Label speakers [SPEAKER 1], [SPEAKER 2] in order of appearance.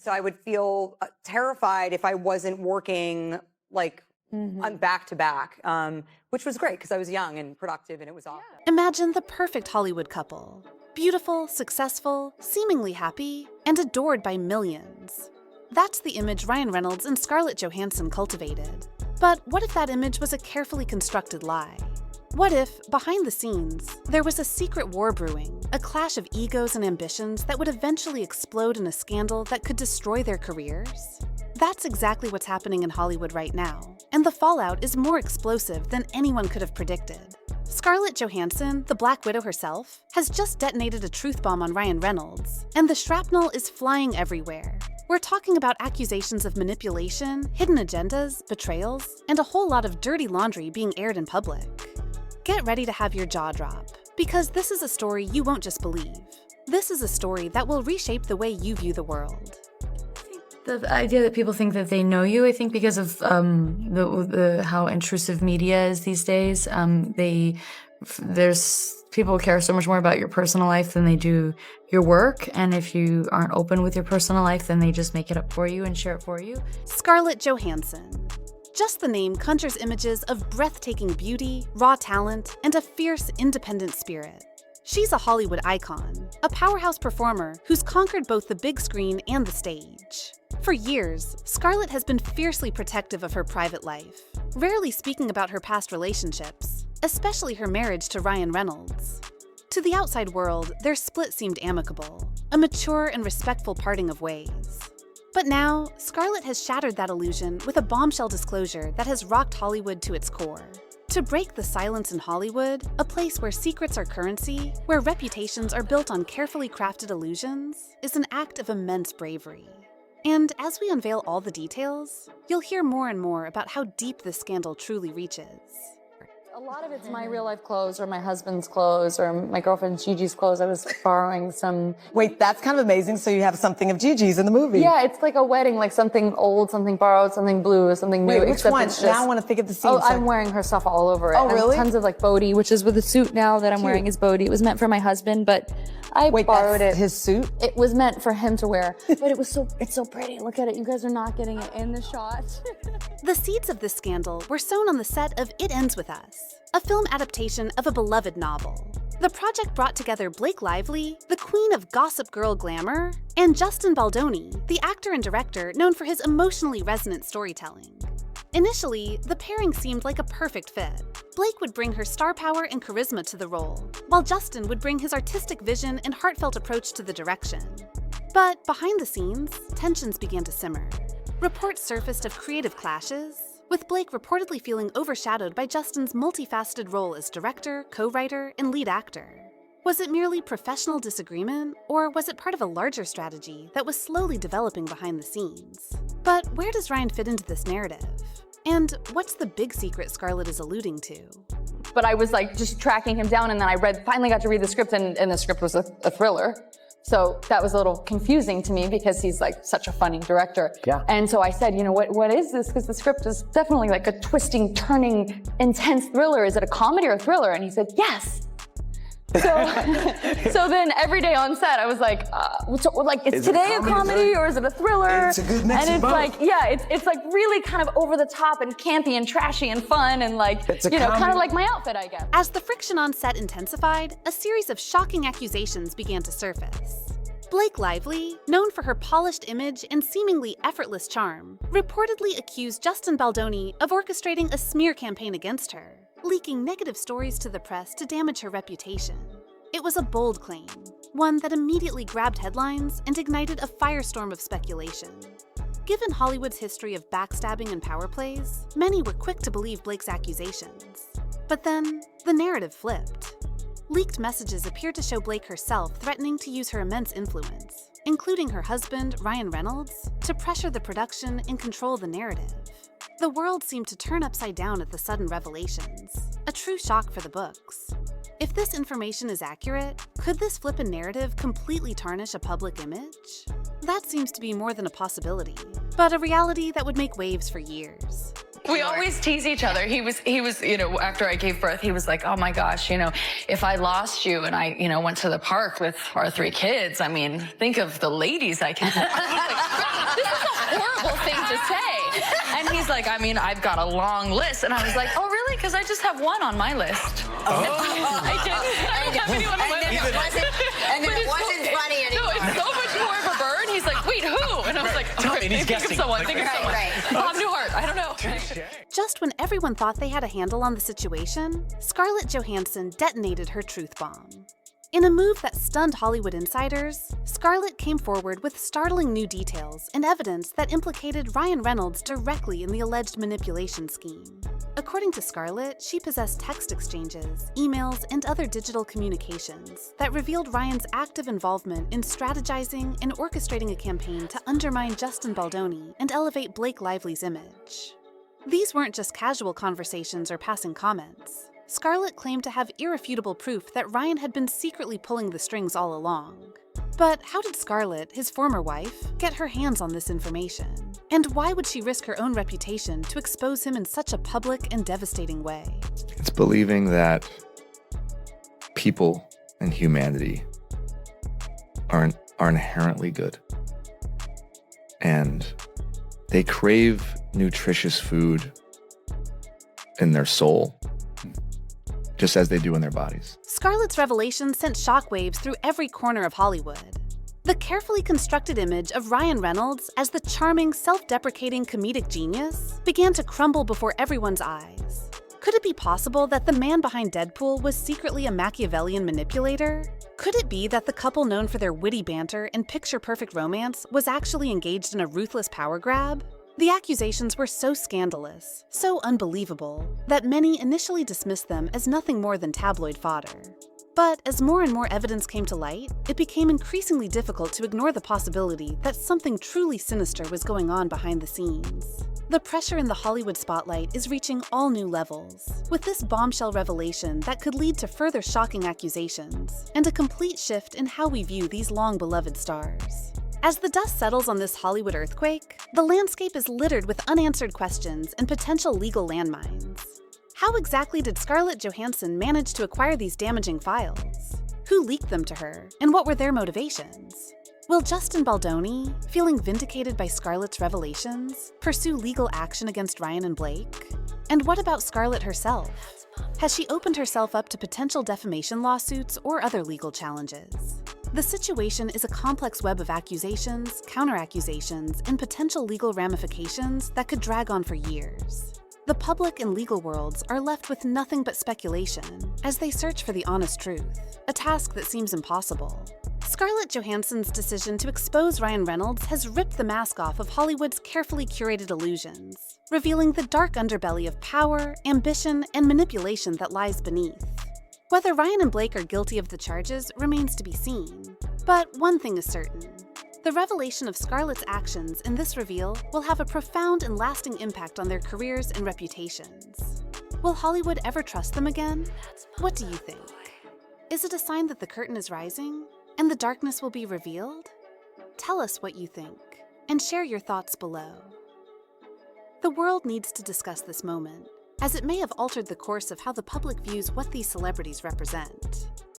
[SPEAKER 1] So I would feel terrified if I wasn't working like on back to back, which was great because I was young and productive and it was awesome.
[SPEAKER 2] Imagine the perfect Hollywood couple. Beautiful, successful, seemingly happy, and adored by millions. That's the image Ryan Reynolds and Scarlett Johansson cultivated. But what if that image was a carefully constructed lie? What if, behind the scenes, there was a secret war brewing, a clash of egos and ambitions that would eventually explode in a scandal that could destroy their careers? That's exactly what's happening in Hollywood right now, and the fallout is more explosive than anyone could have predicted. Scarlett Johansson, the Black Widow herself, has just detonated a truth bomb on Ryan Reynolds, and the shrapnel is flying everywhere. We're talking about accusations of manipulation, hidden agendas, betrayals, and a whole lot of dirty laundry being aired in public. Get ready to have your jaw drop, because this is a story you won't just believe. This is a story that will reshape the way you view the world.
[SPEAKER 3] The idea that people think that they know you, I think because of how intrusive media is these days, people care so much more about your personal life than they do your work, and if you aren't open with your personal life, then they just make it up for you and share it for you.
[SPEAKER 2] Scarlett Johansson. Just the name conjures images of breathtaking beauty, raw talent, and a fierce, independent spirit. She's a Hollywood icon, a powerhouse performer who's conquered both the big screen and the stage. For years, Scarlett has been fiercely protective of her private life, rarely speaking about her past relationships, especially her marriage to Ryan Reynolds. To the outside world, their split seemed amicable, a mature and respectful parting of ways. But now, Scarlett has shattered that illusion with a bombshell disclosure that has rocked Hollywood to its core. To break the silence in Hollywood, a place where secrets are currency, where reputations are built on carefully crafted illusions, is an act of immense bravery. And as we unveil all the details, you'll hear more and more about how deep this scandal truly reaches.
[SPEAKER 4] A lot of it's my real-life clothes or my husband's clothes or my girlfriend Gigi's clothes. I was borrowing some...
[SPEAKER 5] Wait, that's kind of amazing. So you have something of Gigi's in the movie.
[SPEAKER 4] Yeah, it's like a wedding, like something old, something borrowed, something blue, something new.
[SPEAKER 5] Wait, which one? Now I want to think of the scene.
[SPEAKER 4] Oh, I'm wearing her stuff all over it.
[SPEAKER 5] Oh, really?
[SPEAKER 4] And tons of like Bodhi, which is with the suit now that I'm wearing is Bodhi. It was meant for my husband, but I borrowed it.
[SPEAKER 5] His suit?
[SPEAKER 4] It was meant for him to wear, but it's so pretty. Look at it. You guys are not getting it in the shot.
[SPEAKER 2] The seeds of this scandal were sown on the set of It Ends With Us, a film adaptation of a beloved novel. The project brought together Blake Lively, the queen of Gossip Girl glamour, and Justin Baldoni, the actor and director known for his emotionally resonant storytelling. Initially, the pairing seemed like a perfect fit. Blake would bring her star power and charisma to the role, while Justin would bring his artistic vision and heartfelt approach to the direction. But behind the scenes, tensions began to simmer. Reports surfaced of creative clashes, with Blake reportedly feeling overshadowed by Justin's multifaceted role as director, co-writer, and lead actor. Was it merely professional disagreement, or was it part of a larger strategy that was slowly developing behind the scenes? But where does Ryan fit into this narrative? And what's the big secret Scarlett is alluding to?
[SPEAKER 4] But I was like just tracking him down, and then I finally got to read the script, and the script was a thriller. So that was a little confusing to me because he's like such a funny director.
[SPEAKER 6] Yeah.
[SPEAKER 4] And so I said, you know, what is this? Because the script is definitely like a twisting, turning, intense thriller. Is it a comedy or a thriller? And he said, yes. So then every day on set, I was like, is today a comedy or is it a thriller?
[SPEAKER 6] It's a good mix
[SPEAKER 4] and
[SPEAKER 6] of
[SPEAKER 4] it's
[SPEAKER 6] both.
[SPEAKER 4] like, yeah, it's like really kind of over the top and campy and trashy and fun and like, you know, kind of like my outfit, I guess.
[SPEAKER 2] As the friction on set intensified, a series of shocking accusations began to surface. Blake Lively, known for her polished image and seemingly effortless charm, reportedly accused Justin Baldoni of orchestrating a smear campaign against her, leaking negative stories to the press to damage her reputation. It was a bold claim, one that immediately grabbed headlines and ignited a firestorm of speculation. Given Hollywood's history of backstabbing and power plays, many were quick to believe Blake's accusations. But then, the narrative flipped. Leaked messages appeared to show Blake herself threatening to use her immense influence, including her husband, Ryan Reynolds, to pressure the production and control the narrative. The world seemed to turn upside down at the sudden revelations, a true shock for the books. If this information is accurate, could this flippant narrative completely tarnish a public image? That seems to be more than a possibility, but a reality that would make waves for years.
[SPEAKER 7] We always tease each other. He was, you know, after I gave birth, he was like, oh my gosh, you know, if I lost you and I, you know, went to the park with our 3 kids, I mean, think of the ladies I can. to say. And he's like, I mean, I've got a long list. And I was like, oh, really? Because I just have one on my list. I didn't. I don't have anyone on my list.
[SPEAKER 6] And then it wasn't funny anymore.
[SPEAKER 7] No, it's so much more of a burn. He's like, wait, who? And I was like,
[SPEAKER 8] and he's
[SPEAKER 7] think of
[SPEAKER 8] guessing.
[SPEAKER 7] someone,
[SPEAKER 8] Like,
[SPEAKER 7] think of someone.
[SPEAKER 6] right.
[SPEAKER 7] Bob Newhart, I don't know.
[SPEAKER 2] Just when everyone thought they had a handle on the situation, Scarlett Johansson detonated her truth bomb. In a move that stunned Hollywood insiders, Scarlett came forward with startling new details and evidence that implicated Ryan Reynolds directly in the alleged manipulation scheme. According to Scarlett, she possessed text exchanges, emails, and other digital communications that revealed Ryan's active involvement in strategizing and orchestrating a campaign to undermine Justin Baldoni and elevate Blake Lively's image. These weren't just casual conversations or passing comments. Scarlett claimed to have irrefutable proof that Ryan had been secretly pulling the strings all along. But how did Scarlett, his former wife, get her hands on this information? And why would she risk her own reputation to expose him in such a public and devastating way?
[SPEAKER 9] It's believing that people and humanity are inherently good. And they crave nutritious food in their soul, just as they do in their bodies.
[SPEAKER 2] Scarlett's revelation sent shockwaves through every corner of Hollywood. The carefully constructed image of Ryan Reynolds as the charming, self-deprecating comedic genius began to crumble before everyone's eyes. Could it be possible that the man behind Deadpool was secretly a Machiavellian manipulator? Could it be that the couple known for their witty banter and picture-perfect romance was actually engaged in a ruthless power grab? The accusations were so scandalous, so unbelievable, that many initially dismissed them as nothing more than tabloid fodder. But as more and more evidence came to light, it became increasingly difficult to ignore the possibility that something truly sinister was going on behind the scenes. The pressure in the Hollywood spotlight is reaching all new levels, with this bombshell revelation that could lead to further shocking accusations, and a complete shift in how we view these long-beloved stars. As the dust settles on this Hollywood earthquake, the landscape is littered with unanswered questions and potential legal landmines. How exactly did Scarlett Johansson manage to acquire these damaging files? Who leaked them to her, and what were their motivations? Will Justin Baldoni, feeling vindicated by Scarlett's revelations, pursue legal action against Ryan and Blake? And what about Scarlett herself? Has she opened herself up to potential defamation lawsuits or other legal challenges? The situation is a complex web of accusations, counter-accusations, and potential legal ramifications that could drag on for years. The public and legal worlds are left with nothing but speculation as they search for the honest truth, a task that seems impossible. Scarlett Johansson's decision to expose Ryan Reynolds has ripped the mask off of Hollywood's carefully curated illusions, revealing the dark underbelly of power, ambition, and manipulation that lies beneath. Whether Ryan and Blake are guilty of the charges remains to be seen. But one thing is certain. The revelation of Scarlett's actions in this reveal will have a profound and lasting impact on their careers and reputations. Will Hollywood ever trust them again? What do you think? Is it a sign that the curtain is rising and the darkness will be revealed? Tell us what you think and share your thoughts below. The world needs to discuss this moment, as it may have altered the course of how the public views what these celebrities represent.